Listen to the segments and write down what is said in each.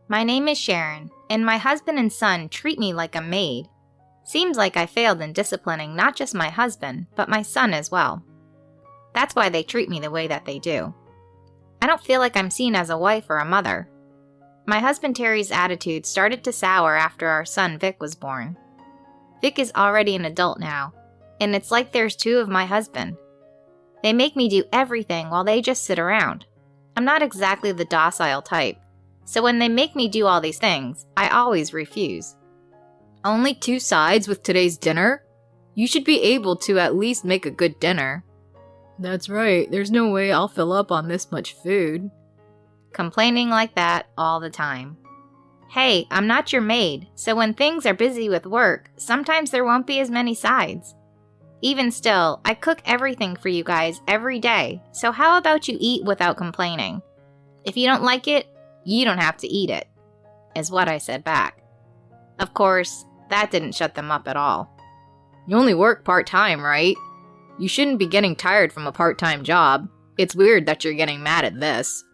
My name is Sharon, and my husband and son treat me like a maid. Seems like I failed in disciplining not just my husband, but my son as well. That's why they treat me the way that they do. I don't feel like I'm seen as a wife or a mother. My husband Terry's attitude started to sour after our son Vic was born. Vic is already an adult now, and it's like there's two of my husband. They make me do everything while they just sit around. I'm not exactly the docile type, so when they make me do all these things, I always refuse. Only 2 sides with today's dinner? You should be able to at least make a good dinner. That's right, there's no way I'll fill up on this much food. Complaining like that all the time. Hey, I'm not your maid, so when things are busy with work, sometimes there won't be as many sides. Even still, I cook everything for you guys every day, so how about you eat without complaining? If you don't like it, you don't have to eat it, is what I said back. Of course, that didn't shut them up at all. You only work part-time, right? You shouldn't be getting tired from a part-time job. It's weird that you're getting mad at this.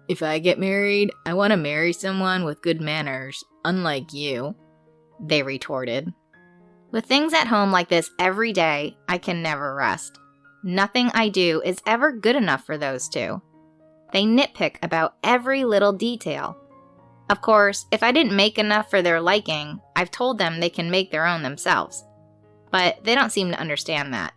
If I get married, I want to marry someone with good manners, unlike you, they retorted. With things at home like this every day, I can never rest. Nothing I do is ever good enough for those two. They nitpick about every little detail. Of course, if I didn't make enough for their liking, I've told them they can make their own themselves. But they don't seem to understand that.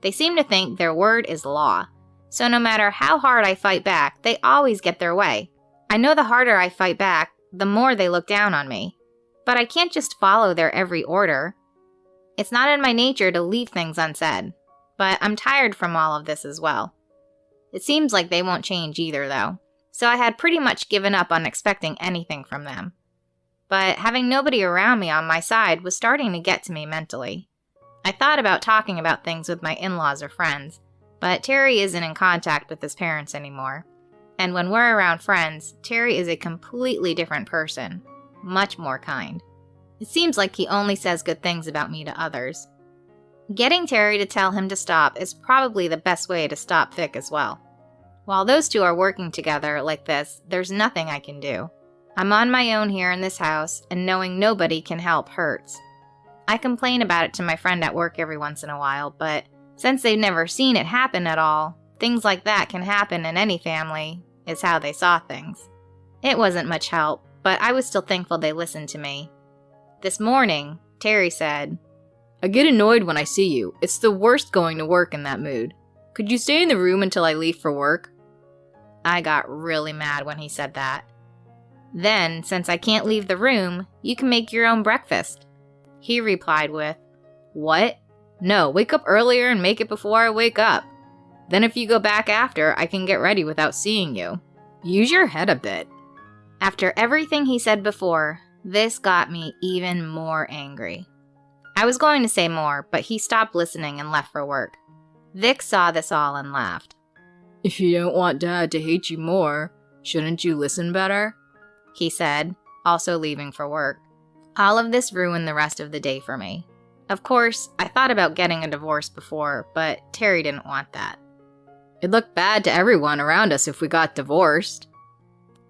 They seem to think their word is law. So no matter how hard I fight back, they always get their way. I know the harder I fight back, the more they look down on me. But I can't just follow their every order. It's not in my nature to leave things unsaid. But I'm tired from all of this as well. It seems like they won't change either, though. So I had pretty much given up on expecting anything from them. But having nobody around me on my side was starting to get to me mentally. I thought about talking about things with my in-laws or friends, but Terry isn't in contact with his parents anymore. And when we're around friends, Terry is a completely different person, much more kind. It seems like he only says good things about me to others. Getting Terry to tell him to stop is probably the best way to stop Vic as well. While those two are working together like this, there's nothing I can do. I'm on my own here in this house, and knowing nobody can help hurts. I complain about it to my friend at work every once in a while, but since they've never seen it happen at all, things like that can happen in any family, is how they saw things. It wasn't much help, but I was still thankful they listened to me. This morning, Terry said, I get annoyed when I see you. It's the worst going to work in that mood. Could you stay in the room until I leave for work? I got really mad when he said that. Then, since I can't leave the room, you can make your own breakfast. He replied with, What? No, wake up earlier and make it before I wake up. Then if you go back after, I can get ready without seeing you. Use your head a bit. After everything he said before, this got me even more angry. I was going to say more, but he stopped listening and left for work. Vic saw this all and laughed. If you don't want Dad to hate you more, shouldn't you listen better? He said, also leaving for work. All of this ruined the rest of the day for me. Of course, I thought about getting a divorce before, but Terry didn't want that. It'd look bad to everyone around us if we got divorced.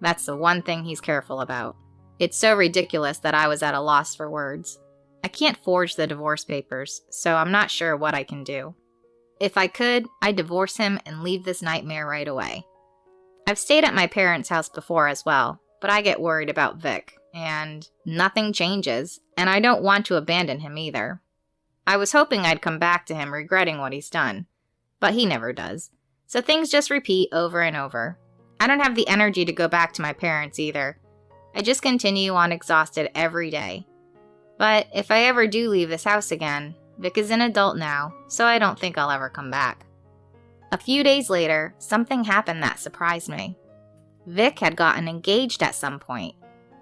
That's the one thing he's careful about. It's so ridiculous that I was at a loss for words. I can't forge the divorce papers, so I'm not sure what I can do. If I could, I'd divorce him and leave this nightmare right away. I've stayed at my parents' house before as well, but I get worried about Vic, and nothing changes, and I don't want to abandon him either. I was hoping I'd come back to him regretting what he's done, but he never does, so things just repeat over and over. I don't have the energy to go back to my parents either. I just continue on exhausted every day. But if I ever do leave this house again, Vic is an adult now, so I don't think I'll ever come back. A few days later, something happened that surprised me. Vic had gotten engaged at some point.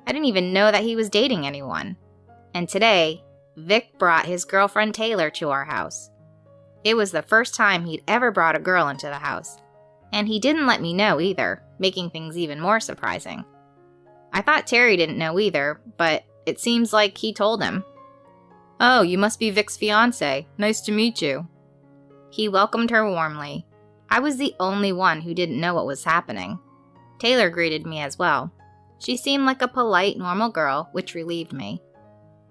I didn't even know that he was dating anyone. And today, Vic brought his girlfriend Taylor to our house. It was the first time he'd ever brought a girl into the house. And he didn't let me know either, making things even more surprising. I thought Terry didn't know either, but it seems like he told him. Oh, you must be Vic's fiancé. Nice to meet you. He welcomed her warmly. I was the only one who didn't know what was happening. Taylor greeted me as well. She seemed like a polite, normal girl, which relieved me.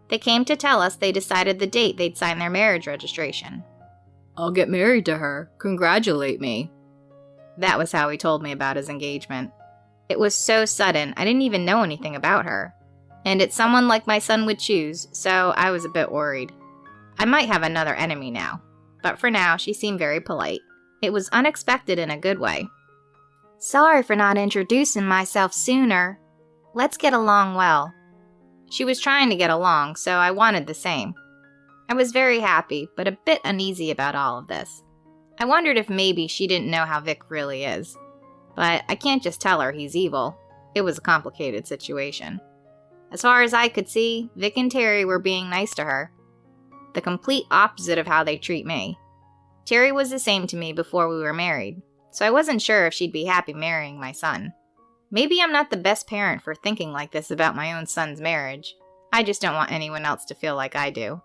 They came to tell us they decided the date they'd sign their marriage registration. I'll get married to her. Congratulate me. That was how he told me about his engagement. It was so sudden, I didn't even know anything about her. And it's someone like my son would choose, so I was a bit worried. I might have another enemy now, but for now, she seemed very polite. It was unexpected in a good way. Sorry for not introducing myself sooner. Let's get along well. She was trying to get along, so I wanted the same. I was very happy, but a bit uneasy about all of this. I wondered if maybe she didn't know how Vic really is. But I can't just tell her he's evil. It was a complicated situation. As far as I could see, Vic and Terry were being nice to her. The complete opposite of how they treat me. Terry was the same to me before we were married, so I wasn't sure if she'd be happy marrying my son. Maybe I'm not the best parent for thinking like this about my own son's marriage. I just don't want anyone else to feel like I do.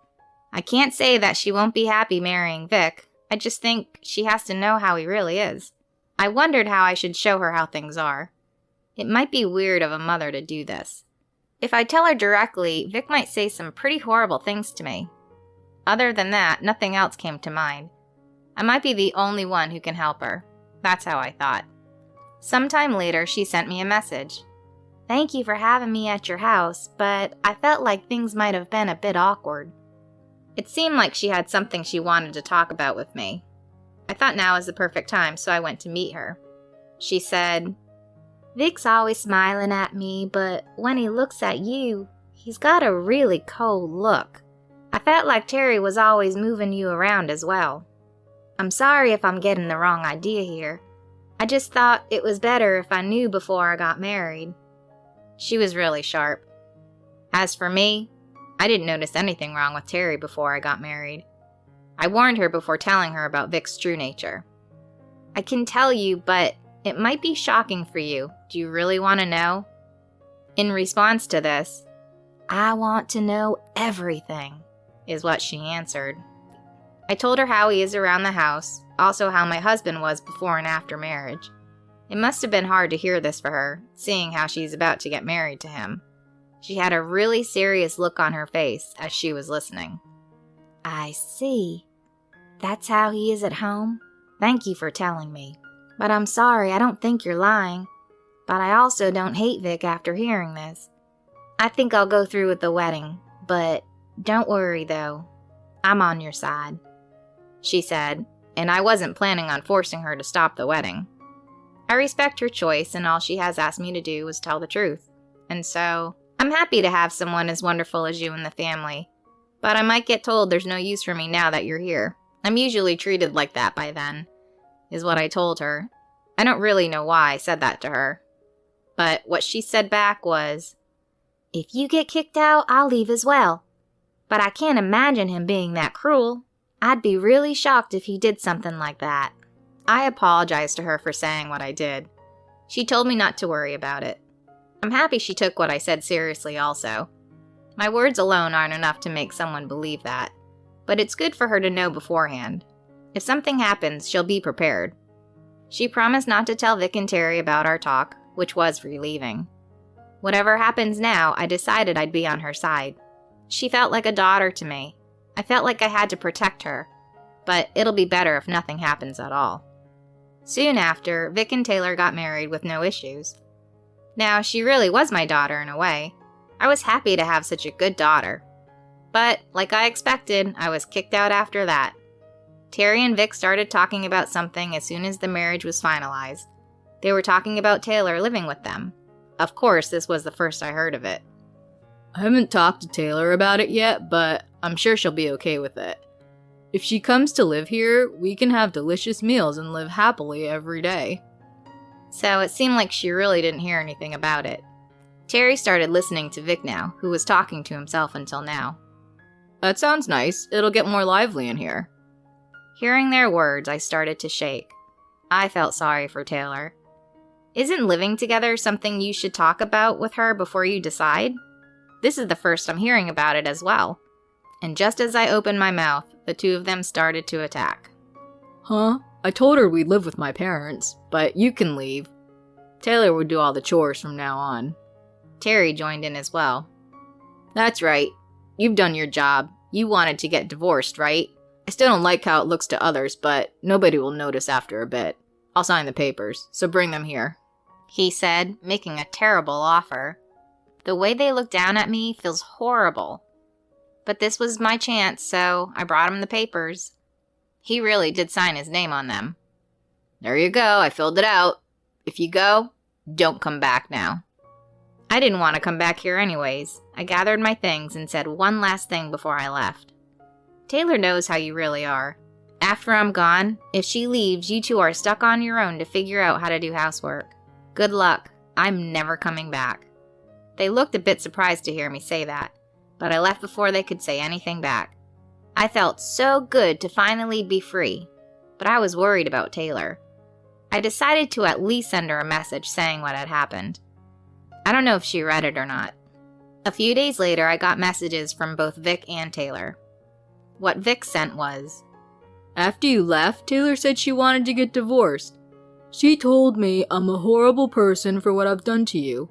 I can't say that she won't be happy marrying Vic. I just think she has to know how he really is. I wondered how I should show her how things are. It might be weird of a mother to do this. If I tell her directly, Vic might say some pretty horrible things to me. Other than that, nothing else came to mind. I might be the only one who can help her. That's how I thought. Sometime later, she sent me a message. Thank you for having me at your house, but I felt like things might have been a bit awkward. It seemed like she had something she wanted to talk about with me. I thought now was the perfect time, so I went to meet her. She said, Vic's always smiling at me, but when he looks at you, he's got a really cold look. I felt like Terry was always moving you around as well. I'm sorry if I'm getting the wrong idea here. I just thought it was better if I knew before I got married. She was really sharp. As for me, I didn't notice anything wrong with Terry before I got married. I warned her before telling her about Vic's true nature. I can tell you, but it might be shocking for you. Do you really want to know? In response to this, I want to know everything, is what she answered. I told her how he is around the house, also how my husband was before and after marriage. It must have been hard to hear this for her, seeing how she's about to get married to him. She had a really serious look on her face as she was listening. I see. That's how he is at home? Thank you for telling me. But I'm sorry, I don't think you're lying. But I also don't hate Vic after hearing this. I think I'll go through with the wedding, but don't worry though. I'm on your side, she said, and I wasn't planning on forcing her to stop the wedding. I respect her choice, and all she has asked me to do is tell the truth. And so, I'm happy to have someone as wonderful as you in the family. But I might get told there's no use for me now that you're here. I'm usually treated like that by then, is what I told her. I don't really know why I said that to her. But what she said back was, if you get kicked out, I'll leave as well. But I can't imagine him being that cruel. I'd be really shocked if he did something like that. I apologized to her for saying what I did. She told me not to worry about it. I'm happy she took what I said seriously also. My words alone aren't enough to make someone believe that, but it's good for her to know beforehand. If something happens, she'll be prepared. She promised not to tell Vic and Terry about our talk, which was relieving. Whatever happens now, I decided I'd be on her side. She felt like a daughter to me. I felt like I had to protect her, but it'll be better if nothing happens at all. Soon after, Vic and Taylor got married with no issues. Now, she really was my daughter in a way. I was happy to have such a good daughter. But, like I expected, I was kicked out after that. Terry and Vic started talking about something as soon as the marriage was finalized. They were talking about Taylor living with them. Of course, this was the first I heard of it. I haven't talked to Taylor about it yet, but I'm sure she'll be okay with it. If she comes to live here, we can have delicious meals and live happily every day. So it seemed like she really didn't hear anything about it. Terry started listening to Vic now, who was talking to himself until now. That sounds nice. It'll get more lively in here. Hearing their words, I started to shake. I felt sorry for Taylor. Isn't living together something you should talk about with her before you decide? This is the first I'm hearing about it as well. And just as I opened my mouth, the two of them started to attack. Huh? I told her we'd live with my parents, but you can leave. Taylor would do all the chores from now on. Terry joined in as well. That's right. You've done your job. You wanted to get divorced, right? I still don't like how it looks to others, but nobody will notice after a bit. I'll sign the papers, so bring them here," he said, making a terrible offer. The way they looked down at me feels horrible. But this was my chance, so I brought him the papers. He really did sign his name on them. "There you go, I filled it out. If you go, don't come back now." I didn't want to come back here anyways. I gathered my things and said one last thing before I left. Taylor knows how you really are. After I'm gone, if she leaves, you two are stuck on your own to figure out how to do housework. Good luck. I'm never coming back. They looked a bit surprised to hear me say that, but I left before they could say anything back. I felt so good to finally be free, but I was worried about Taylor. I decided to at least send her a message saying what had happened. I don't know if she read it or not. A few days later, I got messages from both Vic and Taylor. What Vic sent was, "After you left, Taylor said she wanted to get divorced. She told me I'm a horrible person for what I've done to you.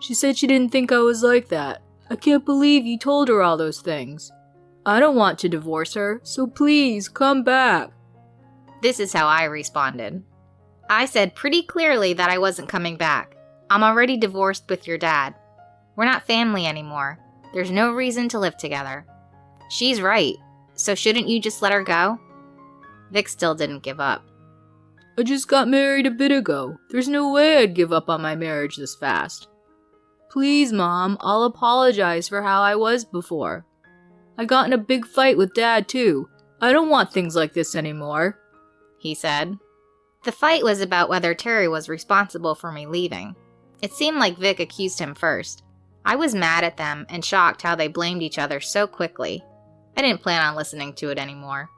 She said she didn't think I was like that. I can't believe you told her all those things. I don't want to divorce her, so please come back." This is how I responded. I said pretty clearly that I wasn't coming back. I'm already divorced with your dad. We're not family anymore. There's no reason to live together. She's right, so shouldn't you just let her go? Vic still didn't give up. "I just got married a bit ago. There's no way I'd give up on my marriage this fast. Please, Mom, I'll apologize for how I was before. I got in a big fight with Dad, too. I don't want things like this anymore," he said. The fight was about whether Terry was responsible for me leaving. It seemed like Vic accused him first. I was mad at them and shocked how they blamed each other so quickly. I didn't plan on listening to it anymore.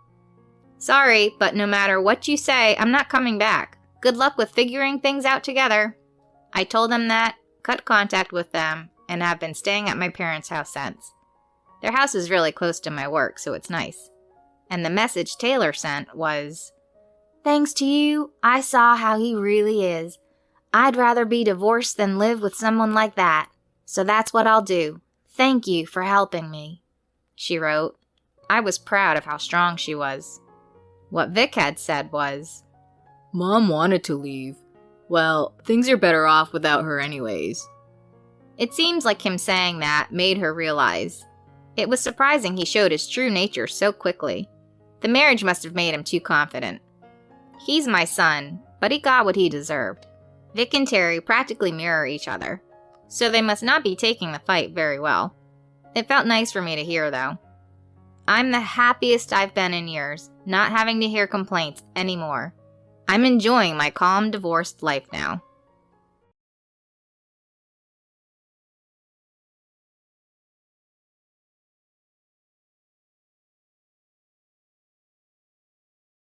Sorry, but no matter what you say, I'm not coming back. Good luck with figuring things out together. I told them that, cut contact with them, and have been staying at my parents' house since. Their house is really close to my work, so it's nice. And the message Taylor sent was, "Thanks to you, I saw how he really is. I'd rather be divorced than live with someone like that. So that's what I'll do. Thank you for helping me," she wrote. I was proud of how strong she was. What Vic had said was, "Mom wanted to leave. Well, things are better off without her anyways." It seems like him saying that made her realize. It was surprising he showed his true nature so quickly. The marriage must have made him too confident. He's my son, but he got what he deserved. Vic and Terry practically mirror each other, so they must not be taking the fight very well. It felt nice for me to hear, though. I'm the happiest I've been in years, not having to hear complaints anymore. I'm enjoying my calm, divorced life now.